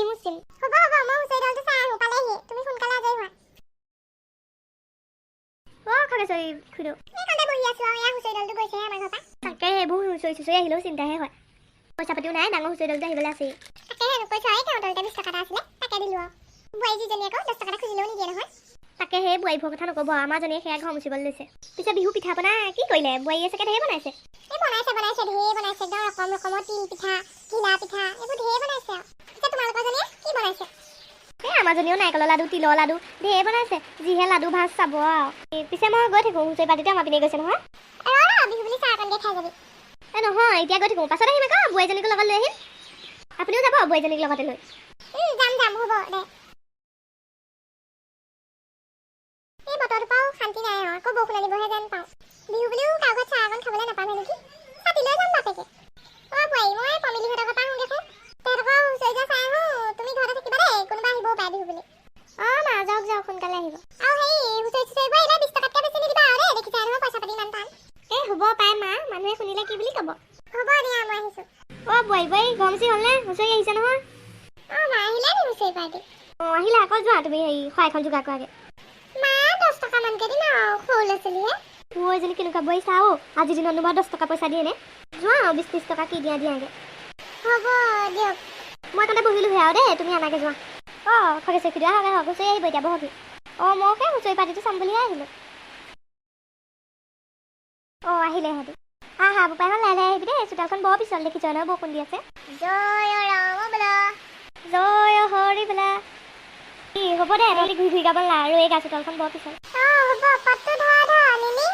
কালি মুচিম হ'ব হ'ব মই হুঁচৰি দলটো চাই আহো পালেহি তুমি সোনকালে আজৰি হোৱা খগেশ্বৰী খুড়ো এই কান্দে বহি আছো আৰু এয়া হুঁচৰি দলটো গৈছেহে আমাৰ ঘৰৰ পৰা তাকে সেইবোৰ হুঁচৰি চুঁচৰি আহিলেও চিন্তাহে হয় পইচা পাতিও নাই ডাঙৰ হুঁচৰি দলটো আহিবলৈ আছেই তাকেহে কৈছো এই কাউণ্টাৰতে 20 টকা এটা আছিলে তাকে দিলো আৰু বোৱাৰী যিজনী আকৌ 10 টকা এটা খুজিলেও নিদিয়ে নহয় তাকে সেই বোৱাৰীবোৰৰ কথা নক'ব আমাৰজনীয়ে সেয়া ঘৰ মুচিবলৈ লৈছে পিছে বিহু পিঠা পনা কি কৰিলে বোৱাৰীয়ে চাগে ঢেৰ বনাইছে এই বনাইছে ঢেৰ বনাইছে একদম ৰকমৰ তিল পিঠা ঘিলা পিঠা এইবোৰ ঢেৰ বনাইছে আৰু পিছে তোমালোকৰ জনীয়ে কি বনাইছে এই আমাৰজনীও নাৰিকলৰ লাডু তিলৰ লাডু ঢেৰ বনাইছে যিহে লাডু ভাজ চাব আৰু পিছে মই গৈ থাকোঁ হুঁচৰি পাতিতে আমাৰ পিনে গৈছে নহয় বিহু বুলি চাহ অকণ দিয়ে খাই যাবি এই নহয় এতিয়া গৈ থাকোঁ পাছত আহিম আকৌ বোৱাৰীজনীকো লগত লৈ আহিম আপুনিও যাব বোৱাৰীজনীক লগতে লৈ যাম হ'ব দে এই বতৰটো পাওঁ শান্তি নাই আৰু আকৌ বৰষুণ আনিবহে যেন পাওঁ বিহু বুলিও কাৰো ঘৰত চাহ অকণ খাবলৈ নাপামে নেকি ছাতি লৈ যাম বাপেকে বোৱাৰী মই পমিলিহঁতৰ ঘৰৰ পৰা আহোঁ দেখোন তেহেঁতকৰ হুঁচৰি যোৱা চাই আহোঁ তুমি ঘৰতে থাকিবা দেই কোনোবা আহিবও পাৰে বিহু বুলি মা যাওক সোনকালে আহিব আৰু সেই হুঁচৰিবোৰ আহিলে 20 টকাতকৈ বেছি নিদিবা আৰু দেই দেখিছা নহয় পইচা পাতি ইমান টান এই হ'ব পাই মা মানুহে শুনিলে কি বুলি ক'ব হ'ব দিয়া মই আহিছোঁ বোৱাৰী ঘৰ মুচি হ'লনে হুঁচৰি আহিছে নহয় মা আহিলে নি হুঁচৰি পাৰ্টি আহিলে আকৌ যোৱা তুমি হেৰি শৰাইখন যোগাৰ কৰাগে মা 10 টকা মানকৈ দিম আৰু সৰু ল'ৰা ছোৱালীহে বোৱাৰীজনী কেনেকুৱা বোৱাৰী চাওঁ আজিৰ দিনত বাৰু 10 টকা পইচা দিয়ে নে যোৱা 20-30 টকা কি দিয়াগে হ'ব দিয়ক মই তাতে বহিলোঁহে আৰু দেই তুমি আনাগে যোৱা খগেশ্বৰী খুড়ী আহক হুঁচৰি আহিব এতিয়া বহকি মই সেই হুঁচৰি পাৰ্টিটো চাম বুলিহে আহিলোঁ আহিলে সিহঁতি হা বোপাইখন লাহে আহিবি দেই চোতালখন বৰ পিছল দেখিছ নহয় বৰষুণ দি আছে জয় ৰাম বোলা জয় হৰি বোলা কি হ'ব দে নহ'লে ঘূৰি গাব নালাগে আৰু এই গা চোতালখন বৰ পিছল হ'ব পাতটো ধৰা নিনি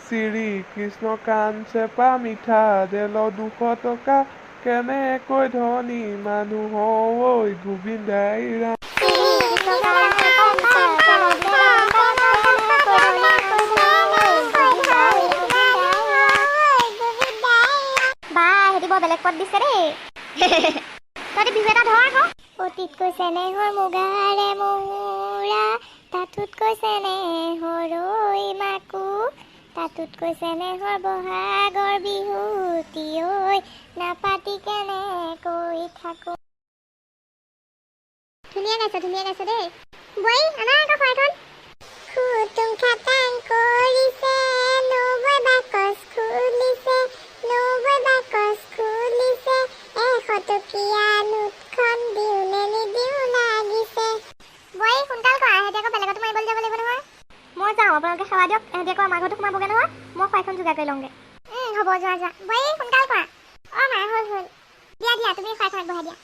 শ্ৰী কৃষ্ণ কাণ চেপা মিঠা দেল 200 টকা কেনেকৈ ধনী মানুহ ঐ গোবিন্দাই ৰাম বেলেগ পদ দিছে দেই তহঁতি বিহু এটা ধৰ আকৌ অতীতকৈ চেনেহৰ মুগাৰে মহুৰা তাতোতকৈ চেনেহৰ ঐ মাকো তাতোতকৈ চেনেহৰ বহাগৰ বিহুতি ঐ নাপাতি কেনেকৈ থাকো ধুনীয়া গাইছে দেই বোৱাৰী আনা আকৌ শৰাইখন খুতুং খাটাং কৰিছে নবৈ বাকচ খুলিছে নবৈ বাকচ খুলিছে 100 টকীয়া নোটখন দিওঁনে নিদিওঁ লাগিছে বোৱাৰী সোনকাল কৰা সিহঁতি আকৌ বেলেগতো মাৰিবলৈ যাব লাগিব নহয় মই যাওঁ আপোনালোকে সেৱা দিয়ক সিহঁতি আকৌ আমাৰ ঘৰতো সোমাবগৈ নহয় মই শৰাইখন যোগাৰ কৰি লওঁগৈ হ'ব যোৱা বোৱাৰী সোনকাল কৰা মা হ'ল দিয়া তুমি শৰাইখন আগবঢ়াই দিয়া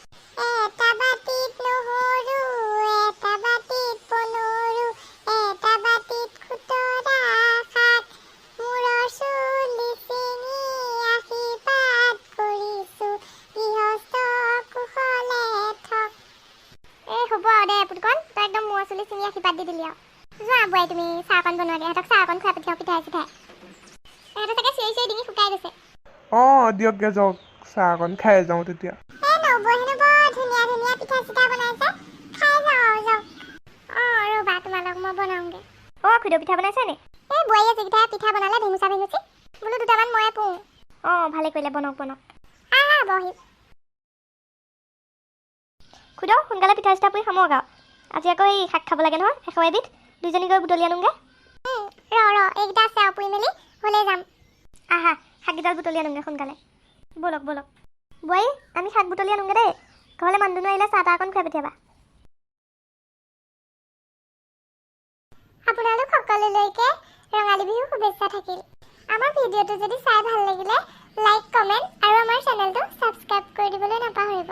এটা বাটিত নহৰু এটা বাটিত পনৰু এটা বাটিত খুতৰা শাক মূৰৰ চুলি চিঙি আশীৰ্বাদ কৰিছোঁ গৃহস্থ কুশলে থক হ'ব দে পুতকণ তই একদম মূৰৰ চুলি চিঙি আশীৰ্বাদ দি দিলি আৰু যোৱা বোৱাৰী তুমি চাহ অকণ বনোৱাগে সিহঁতক চাহ অকণ খুৱাই পঠিয়াওঁ পিঠাই চিঠাই সিহঁতে চাগে চিঞৰি ডিঙি শুকাই গৈছে দিয়কগে যাওক চাহ অকণ খাই যাওঁ তেতিয়া নবৌহেনো বৰ ধুনীয়া পিঠা চিঠা বনাইছে খাই যাওঁ যাওক ৰ'বা তোমালোক মই বনাওঁগে খুদো পিঠা বনাইছে নি এই বোৱাৰীয়ে যিকেইটা পিঠা বনালে ভেঙুচা বোলো দুটামান ময়ে পুৰোঁ ভালে কৰিলে বনক বহি খুদো সোনকালে পিঠা চিঠা পুৰি খামক আৰু আজি আকৌ এই শাক খাব লাগে নহয় 100 এবিধ দুইজনী গৈ বুটলি আনোগৈ এইকেইটা আছে আৰু পুৰি মেলি হ'লে যাম আহা শাককেইডাল বুটলি আনোগৈ সোনকালে ব'লক বোৱাৰী আমি শাক বুটলি আনোগৈ দেই ঘৰলৈ মানুহ আহিলে চাহ তাহ অকণ খুৱাই পঠিয়াবা আপোনালোক সকলোলৈকে ৰঙালী বিহু শুভেচ্ছা থাকিল আমাৰ ভিডিঅ'টো যদি চাই ভাল লাগিলে লাইক কমেণ্ট আৰু আমাৰ চেনেলটো ছাবস্ক্ৰাইব কৰি দিবলৈ নাপাহৰিব